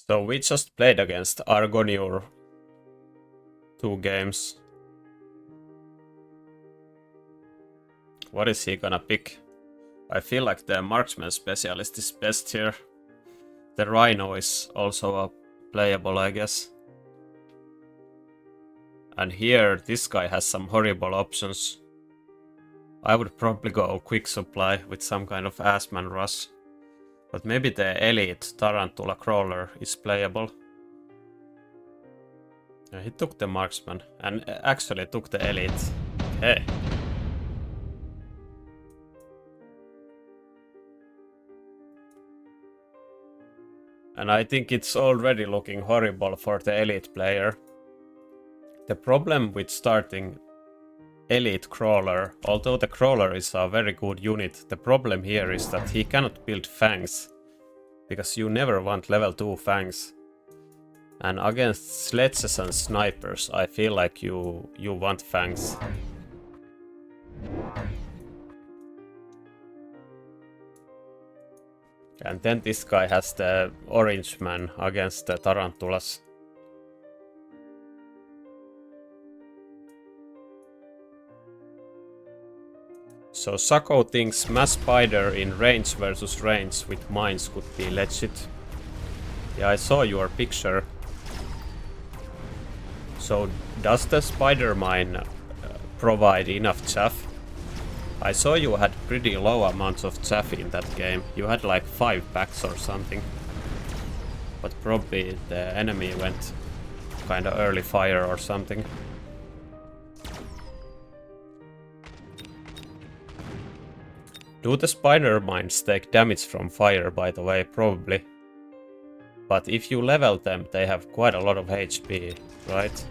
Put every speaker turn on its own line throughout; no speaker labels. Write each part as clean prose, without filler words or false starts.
So we just played against Argonure 2 games. What is he gonna pick? I feel like the marksman specialist is best here. The rhino is also playable, I guess. And here, this guy has some horrible options. I would probably go quick supply with some kind of assman rush. But maybe the elite tarantula crawler is playable. Yeah, he took the marksman and actually took the elite. Hey. And I think it's already looking horrible for the elite player. The problem with starting elite crawler, although the crawler is a very good unit, the problem here is that he cannot build fangs. Because you never want level 2 fangs. And against sledges and snipers, I feel like you want fangs. And then this guy has the orange man against the tarantulas. So Sako thinks mass spider in range versus range with mines could be legit. Yeah, I saw your picture. So does the spider mine provide enough chaff? I saw you had pretty low amounts of chaff in that game. You had like 5 packs or something. But probably the enemy went kinda early fire or something. Do the spider mines take damage from fire, by the way? Probably. But if you level them, they have quite a lot of HP, right?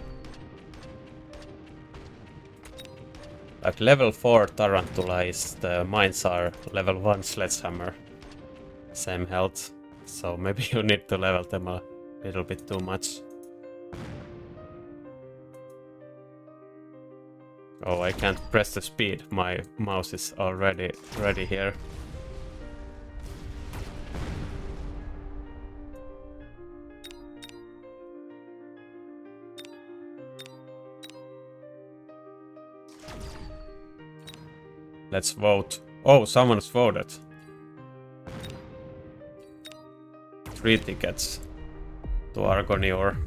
Like level 4 tarantula is the mines are level 1 sledgehammer. Same health. So maybe you need to level them a little bit too much. Oh, I can't press the speed. My mouse is already ready here. Let's vote. Oh, someone's voted. 3 tickets to Argonure.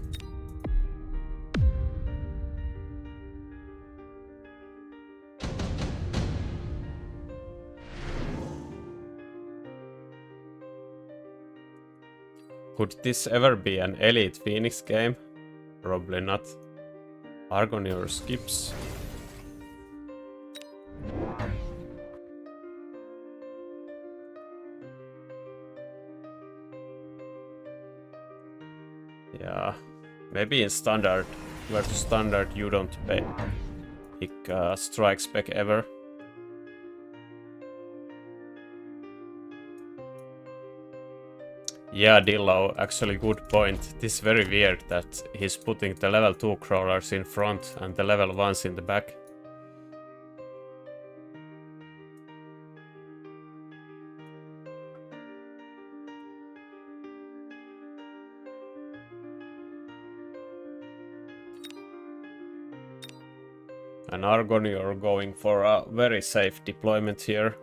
Could this ever be an Elite Phoenix game? Probably not. Argonure skips. Yeah, maybe in standard versus standard you don't pick strike spec ever. Yeah, Dillo, actually good point. This is very weird that he's putting the level 2 crawlers in front and the level 1s in the back. And Argonure going for a very safe deployment here.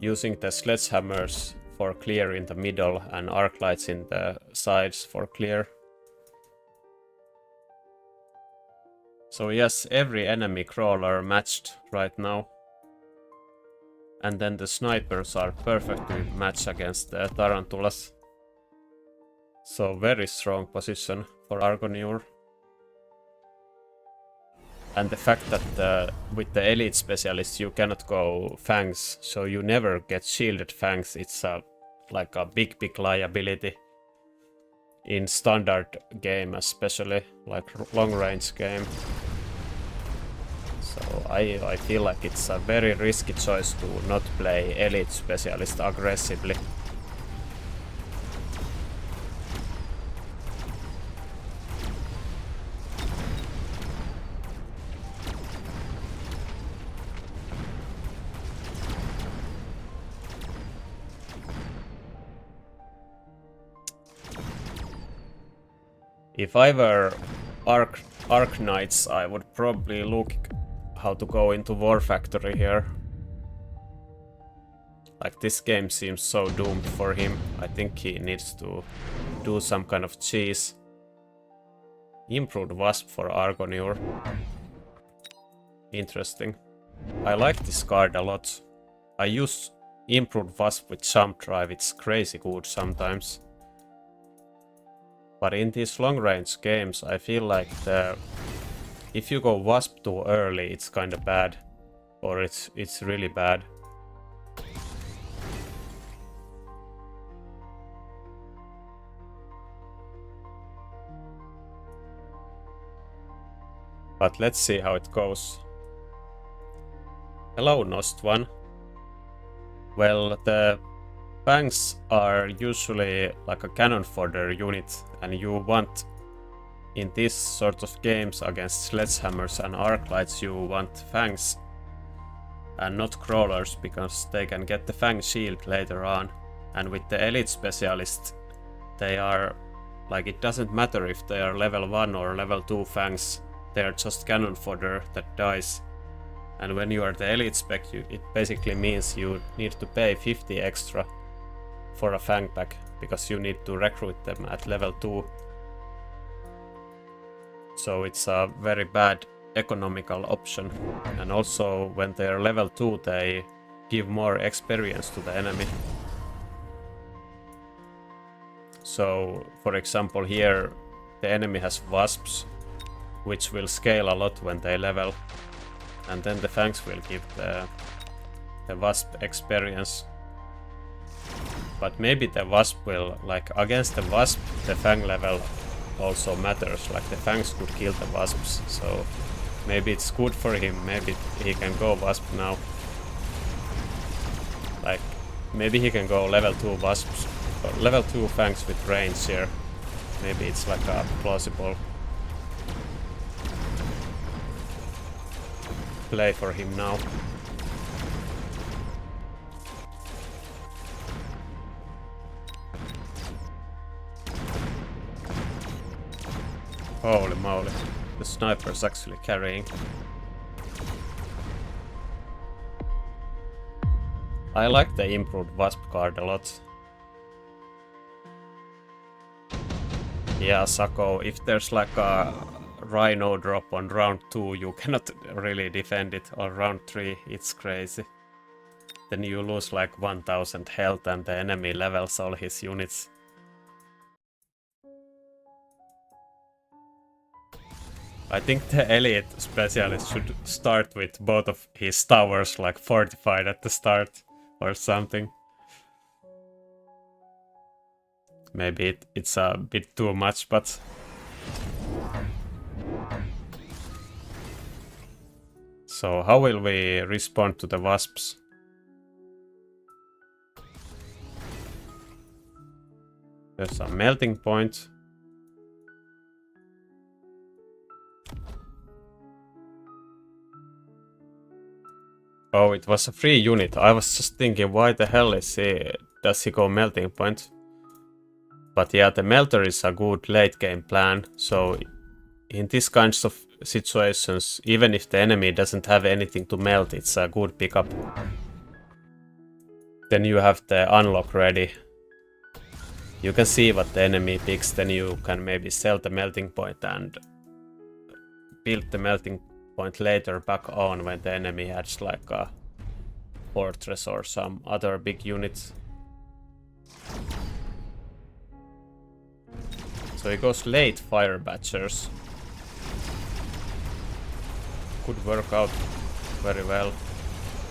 Using the sledgehammers for clear in the middle and arc lights in the sides for clear. So yes, every enemy crawler matched right now. And then the snipers are perfectly matched against the tarantulas. So very strong position for Argonure. And the fact that with the elite specialists you cannot go fangs, so you never get shielded fangs. It's like a big liability in standard game, especially like long range game. So I feel like it's a very risky choice to not play elite specialist aggressively. If I were Arc Knights, I would probably look how to go into War Factory here. Like, this game seems so doomed for him. I think he needs to do some kind of cheese. Improved Wasp for Argonure. Interesting. I like this card a lot. I use Improved Wasp with Jump Drive, it's crazy good sometimes. But in these long range games, I feel like if you go Wasp too early, it's kinda bad. Or it's really bad. But let's see how it goes. Hello, Nost One. Well, the fangs are usually like a cannon fodder unit, and you want, in this sort of games against sledgehammers and arclights, you want fangs and not crawlers, because they can get the fang shield later on. And with the elite specialist, they are like, it doesn't matter if they are level 1 or level 2 fangs. They are just cannon fodder that dies. And when you are the elite spec, it basically means you need to pay 50 extra for a fang pack, because you need to recruit them at level 2. So it's a very bad economical option. And also when they are level 2, they give more experience to the enemy. So for example here, the enemy has wasps, which will scale a lot when they level, and then the fangs will give the wasp experience. But maybe the wasp will, like, against the wasp, the fang level also matters, like the fangs could kill the wasps, so maybe it's good for him, maybe he can go wasp now. Like, maybe he can go level 2 wasps, or level 2 fangs with range here. Maybe it's like a plausible play for him now. Holy moly, the sniper's actually carrying. I like the improved Wasp card a lot. Yeah, Sako, if there's like a Rhino drop on round 2, you cannot really defend it. On round 3, it's crazy. Then you lose like 1000 health and the enemy levels all his units. I think the elite specialist should start with both of his towers like fortified at the start or something. Maybe it's a bit too much, but so how will we respond to the wasps? There's a melting point. Oh, it was a free unit. I was just thinking, why the hell does he go melting point? But yeah, the melter is a good late game plan. So in these kinds of situations, even if the enemy doesn't have anything to melt, it's a good pickup. Then you have the unlock ready. You can see what the enemy picks, then you can maybe sell the melting point and build the melting point later back on when the enemy adds like a fortress or some other big units. So he goes late fire batchers. Could work out very well.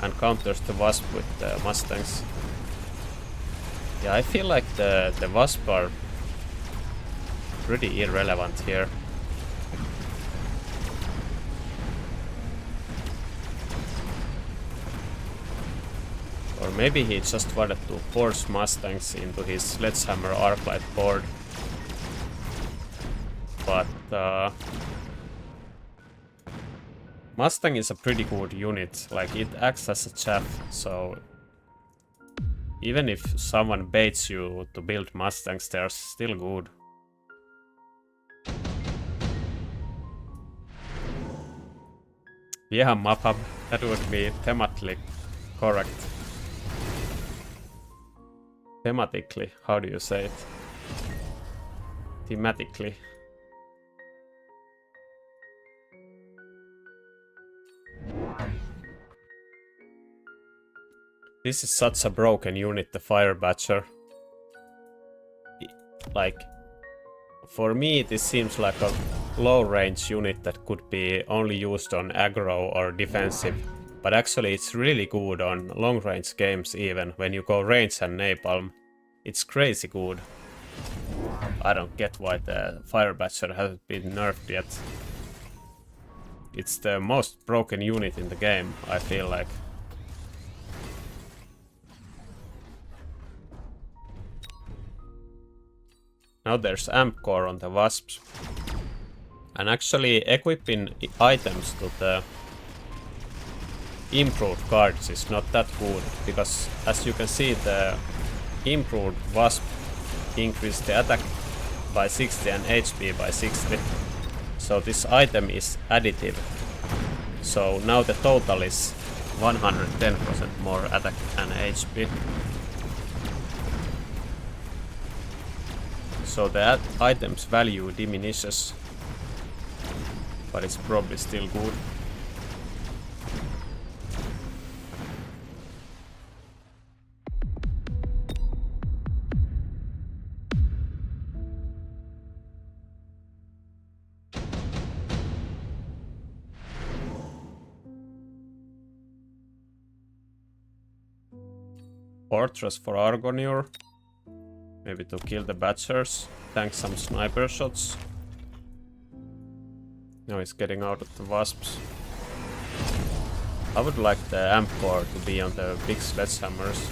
And counters the Wasp with the Mustangs. Yeah, I feel like the Wasp are pretty irrelevant here. Or maybe he just wanted to force Mustangs into his Sledgehammer Arclight board. But Mustang is a pretty good unit, like it acts as a chaff, so even if someone baits you to build Mustangs, they're still good. Yeah, mapab. That would be thematically correct. Thematically, how do you say it? Thematically. This is such a broken unit, the Fire Batcher. Like, for me, this seems like a low-range unit that could be only used on aggro or defensive. But actually, it's really good on long-range games even, when you go range and napalm. It's crazy good. I don't get why the Fire Batcher hasn't been nerfed yet. It's the most broken unit in the game, I feel like. Now there's amp core on the Wasps. And actually equipping items to the improved cards is not that good, because as you can see, the improved Wasp increased the attack by 60 and HP by 60. So this item is additive. So now the total is 110% more attack and HP. So the item's value diminishes, but it's probably still good. Fortress for Argonure. Maybe to kill the Batchers. Tank some sniper shots. Now he's getting out of the Wasps. I would like the amp core to be on the big sledgehammers.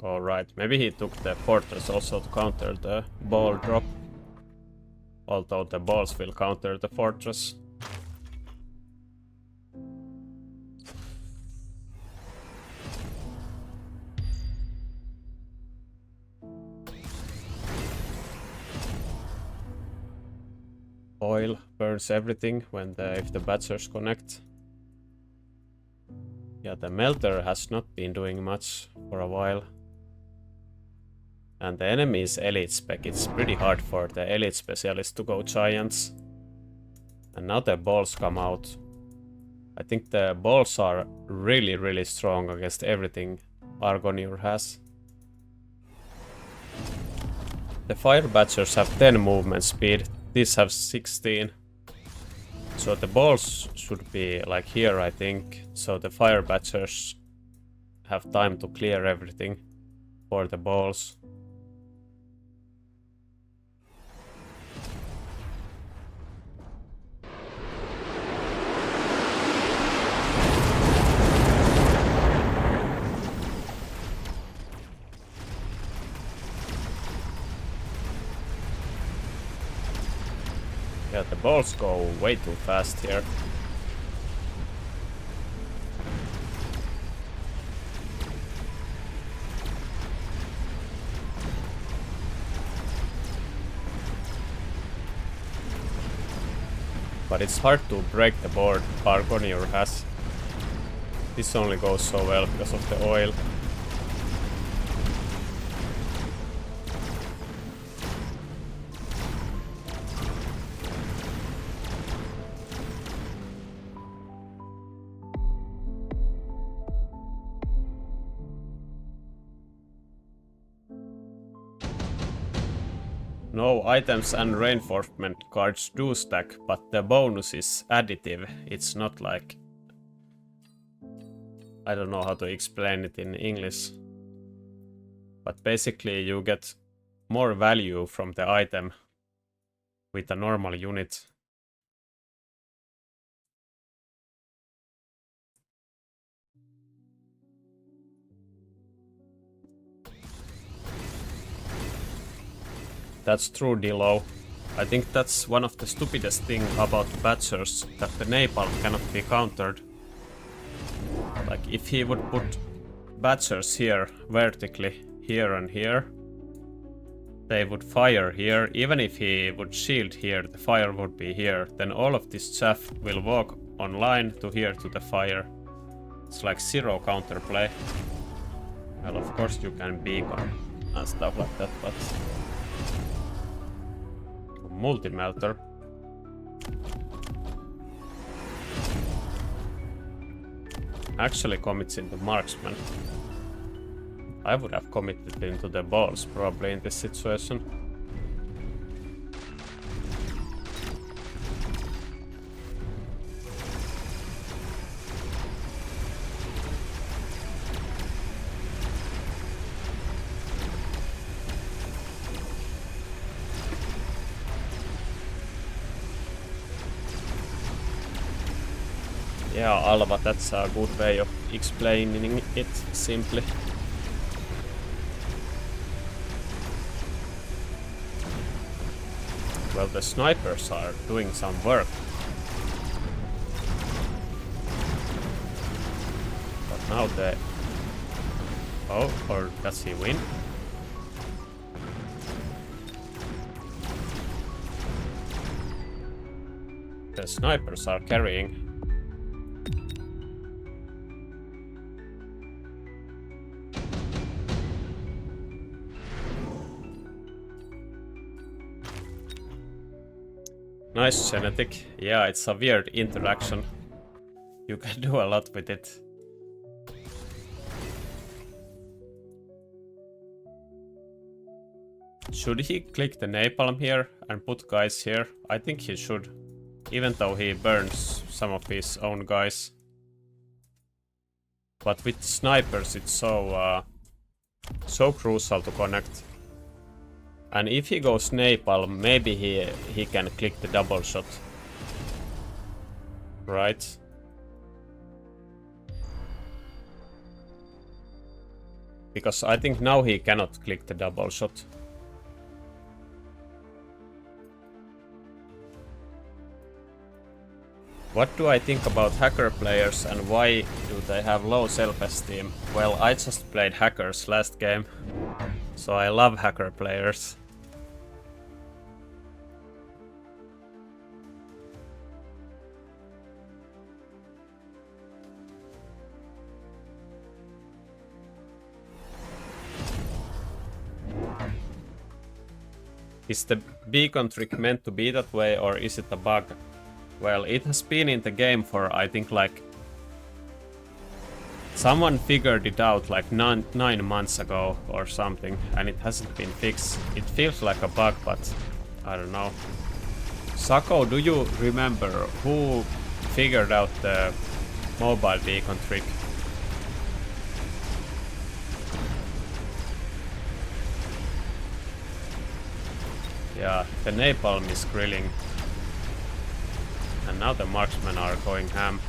Alright, maybe he took the Fortress also to counter the ball drop. Although the balls will counter the Fortress. Oil burns everything when if the Batchers connect. Yeah, the Melter has not been doing much for a while. And the enemy is elite spec. It's pretty hard for the elite specialist to go giants. And now the balls come out. I think the balls are really strong against everything Argonure has. The Fire Batchers have 10 movement speed. These have 16. So the balls should be like here, I think. So the Fire Batchers have time to clear everything for the balls. Yeah, the balls go way too fast here. But it's hard to break the board Argonure has. This only goes so well because of the oil. No, items and reinforcement cards do stack, but the bonus is additive. It's not like... I don't know how to explain it in English. But basically you get more value from the item with a normal unit. That's true, Dilo. I think that's one of the stupidest thing about Batchers, that the napalm cannot be countered. Like, if he would put Batchers here, vertically, here and here, they would fire here. Even if he would shield here, the fire would be here. Then all of this chaff will walk online to here to the fire. It's like zero counterplay. Well, of course you can beacon and stuff like that, but multi-melter. Actually commits into marksman. I would have committed into the balls probably in this situation. Yeah, Alva, that's a good way of explaining it simply. Well, the snipers are doing some work. But now the... Oh, or does he win? The snipers are carrying. Nice genetic. Yeah, it's a weird interaction. You can do a lot with it. Should he click the napalm here and put guys here? I think he should. Even though he burns some of his own guys. But with snipers it's so crucial to connect. And if he goes napalm, maybe he can click the double shot. Right? Because I think now he cannot click the double shot. What do I think about hacker players and why do they have low self-esteem? Well, I just played hackers last game, so I love hacker players. Is the beacon trick meant to be that way or is it a bug? Well, it has been in the game for I think like... Someone figured it out like 9 months ago or something and it hasn't been fixed. It feels like a bug, but I don't know. Sako, do you remember who figured out the mobile beacon trick? Yeah, the napalm is grilling. And now the marksmen are going ham.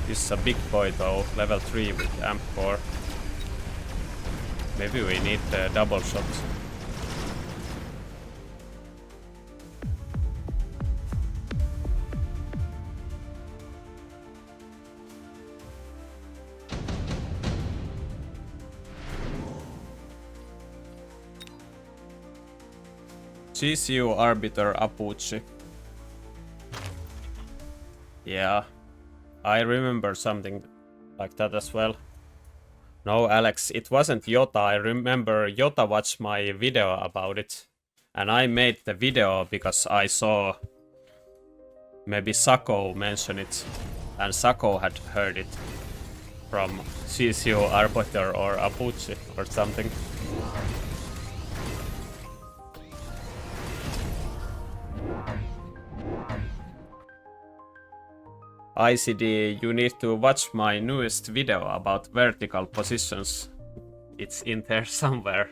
This is a big boy though, level 3 with amp core. Maybe we need the double shot. GCU Arbiter Apucci. Yeah, I remember something like that as well. No, Alex, it wasn't Jota. I remember Jota watched my video about it. And I made the video because I saw maybe Sako mention it. And Sako had heard it from GCU Arbiter or Apucci or something. ICD, you need to watch my newest video about vertical positions. It's in there somewhere.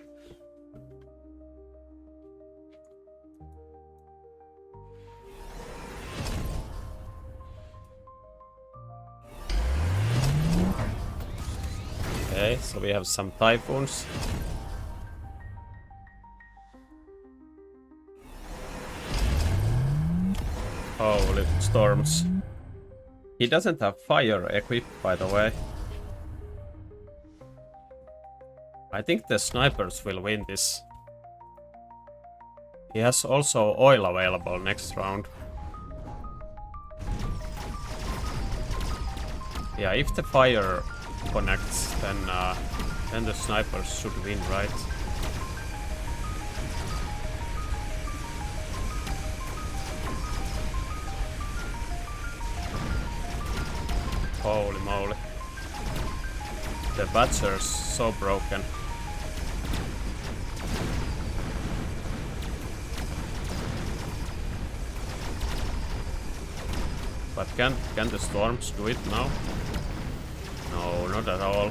Okay, so we have some typhoons. Holy storms. He doesn't have fire equipped, by the way. I think the snipers will win this. He has also oil available next round. Yeah, if the fire connects, then the snipers should win, right? Holy moly. The Badger's so broken. But can the storms do it now? No, not at all.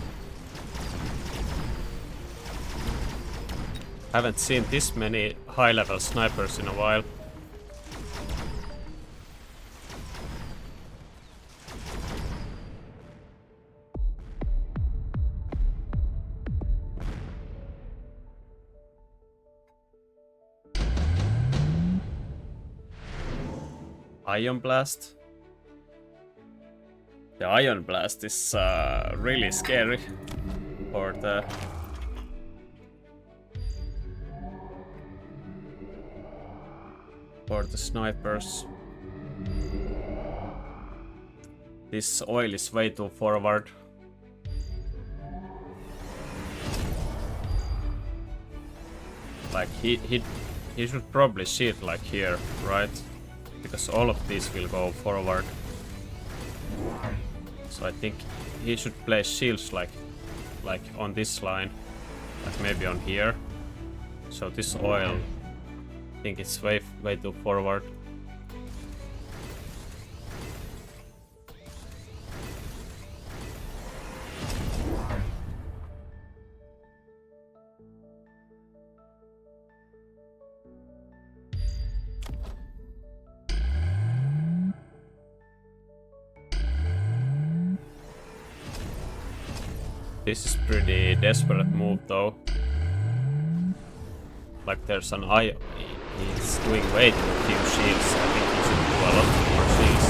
Haven't seen this many high-level snipers in a while. Ion Blast. The Ion Blast is really scary for the snipers. This oil is way too forward. Like he should probably shield like here, right? Because all of these will go forward. So I think he should place shields like on this line, like maybe on here. So this oil, I think it's way too forward. This is pretty desperate move though. Like there's an eye. He's doing way too few shields. I think he should do a lot more shields.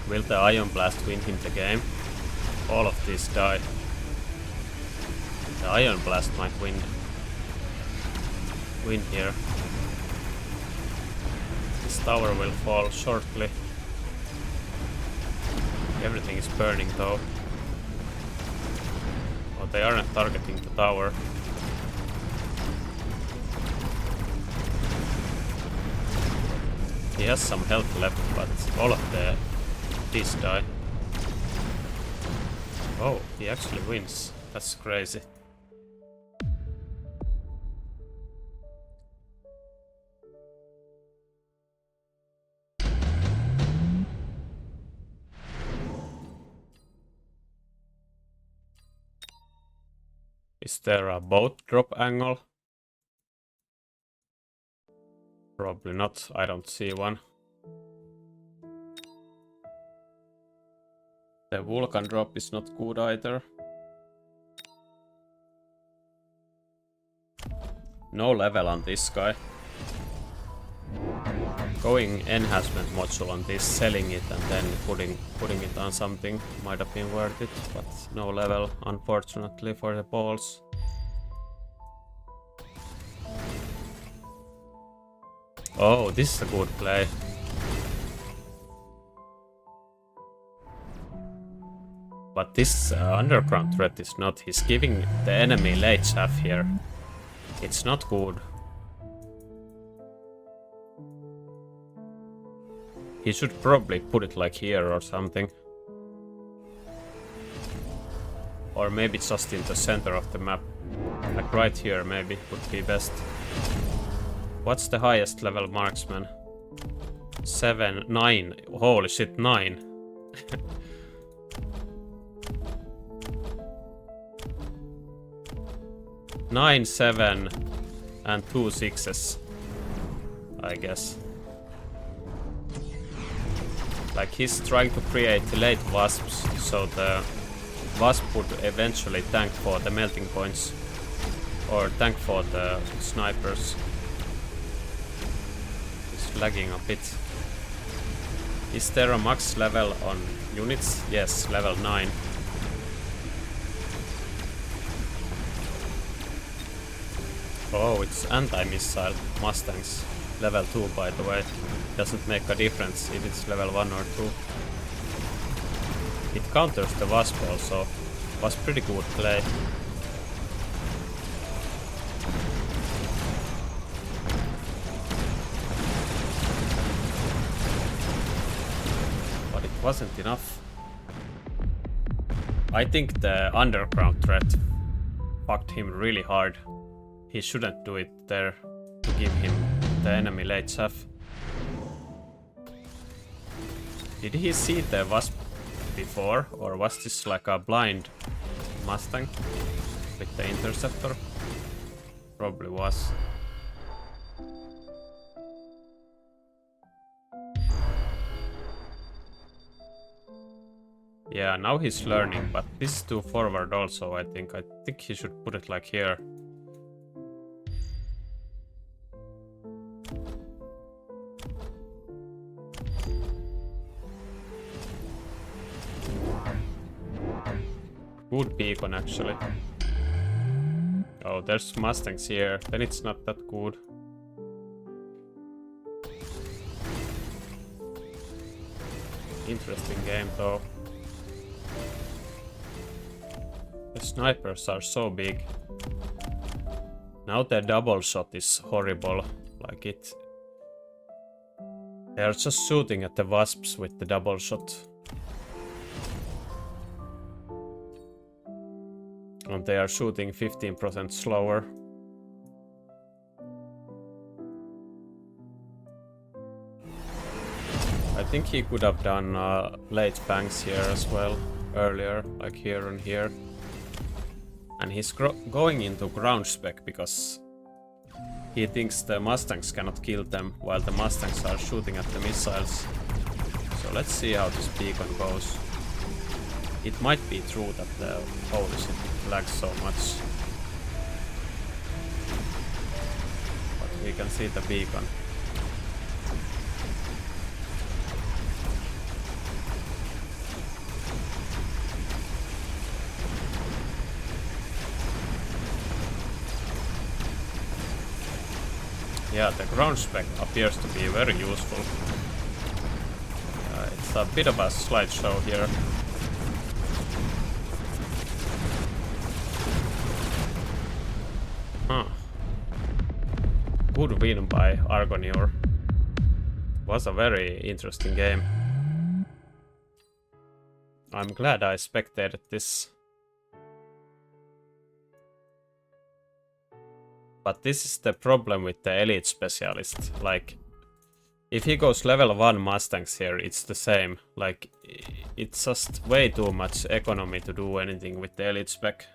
Will the Ion Blast win him the game? All of these die. The Ion Blast might win here. This tower will fall shortly. Everything is burning though. Oh, they aren't targeting the tower. He has some health left, but all of these die. Oh, he actually wins. That's crazy. Is there a boat drop angle? Probably not. I don't see one. The Vulcan drop is not good either. No level on this guy. Going enhancement module on this, selling it and then putting it on something might have been worth it, but no level unfortunately for the balls. Oh, this is a good play. But this underground threat is not. He's giving the enemy late chaff here. It's not good. He should probably put it like here or something. Or maybe just in the center of the map. Like right here maybe would be best. What's the highest level marksman? 7, 9. Holy shit, 9. 9, 7, and 2 6s, I guess. Like he's trying to create late wasps, so the wasp would eventually tank for the melting points, or tank for the snipers. It's lagging a bit. Is there a max level on units? Yes, level 9. Oh, it's anti-missile Mustangs. Level 2, by the way. Doesn't make a difference if it's level 1 or 2. It counters the Wasp also. Was pretty good play. But it wasn't enough. I think the underground threat fucked him really hard. He shouldn't do it there to give him the enemy late chaff. Did he see the Wasp before, or was this like a blind Mustang with the interceptor? Probably was. Yeah, now he's learning, but this is too forward also, I think. I think he should put it like here. Good beacon, actually. Oh, there's Mustangs here. Then it's not that good. Interesting game, though. The snipers are so big. Now the double shot is horrible. Like it... They are just shooting at the Wasps with the double shot. And they are shooting 15% slower. I think he could have done late bangs here as well, earlier, like here and here. And he's going into ground spec because he thinks the Mustangs cannot kill them while the Mustangs are shooting at the missiles. So let's see how this beacon goes. It might be true that the holy shit lags so much. But we can see the beacon. Yeah, the ground spec appears to be very useful. It's a bit of a slideshow here. Huh. Good win by Argonior. Was a very interesting game. I'm glad I spectated this. But this is the problem with the elite specialist. Like, if he goes level 1 Mustangs here, it's the same. Like, it's just way too much economy to do anything with the elite spec.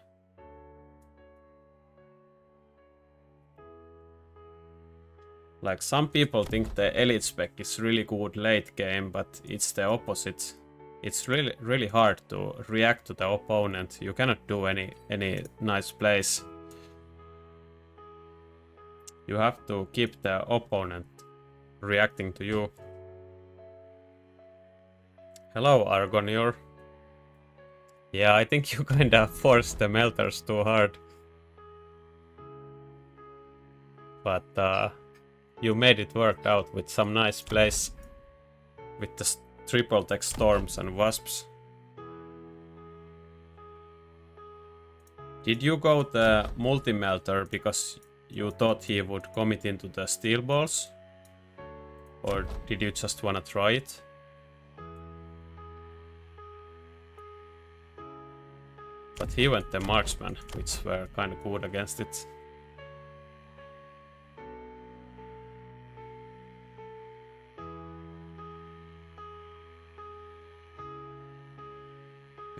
Like, some people think the elite spec is really good late game, but it's the opposite. It's really hard to react to the opponent. You cannot do any nice plays. You have to keep the opponent reacting to you. Hello, Argonior. Yeah, I think you kinda forced the melters too hard. But you made it work out with some nice plays. With the triple tech storms and wasps. Did you go the multi-melter because you thought he would commit into the steel balls? Or did you just wanna try it? But he went the marksman, which were kinda good against it.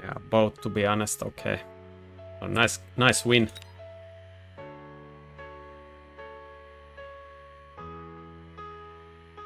Yeah, both to be honest, okay. Oh, nice win.